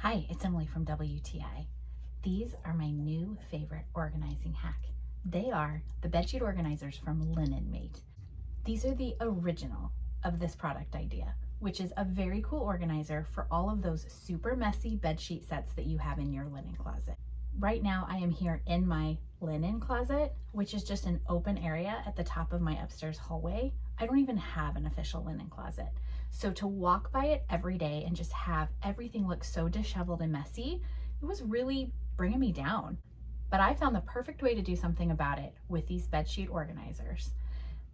Hi, it's Emily from WTI. These are my new favorite organizing hack. They are the bedsheet organizers from LinenMate. These are the original of this product idea, which is a very cool organizer for all of those super messy bedsheet sets that you have in your linen closet. Right now I am here in my linen closet, which is just an open area at the top of my upstairs hallway. I don't even have an official linen closet. So to walk by it every day and just have everything look so disheveled and messy, it was really bringing me down. But I found the perfect way to do something about it with these bedsheet organizers.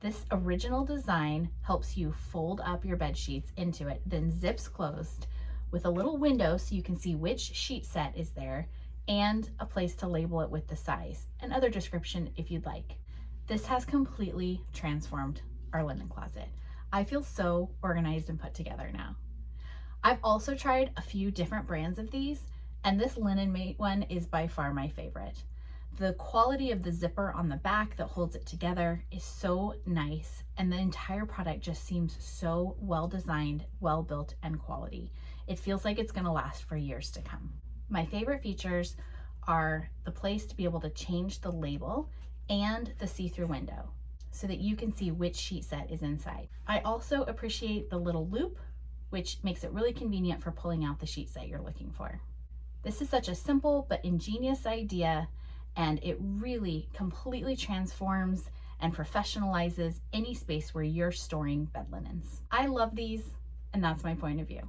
This original design helps you fold up your bed sheets into it, then zips closed with a little window so you can see which sheet set is there and a place to label it with the size and other description if you'd like. This has completely transformed our linen closet. I feel so organized and put together now. I've also tried a few different brands of these, and this LinenMate one is by far my favorite. The quality of the zipper on the back that holds it together is so nice, and the entire product just seems so well designed, well built, and quality. It feels like it's gonna last for years to come. My favorite features are the place to be able to change the label and the see-through window so that you can see which sheet set is inside. I also appreciate the little loop, which makes it really convenient for pulling out the sheet set you're looking for. This is such a simple but ingenious idea, and it really completely transforms and professionalizes any space where you're storing bed linens. I love these, and that's my point of view.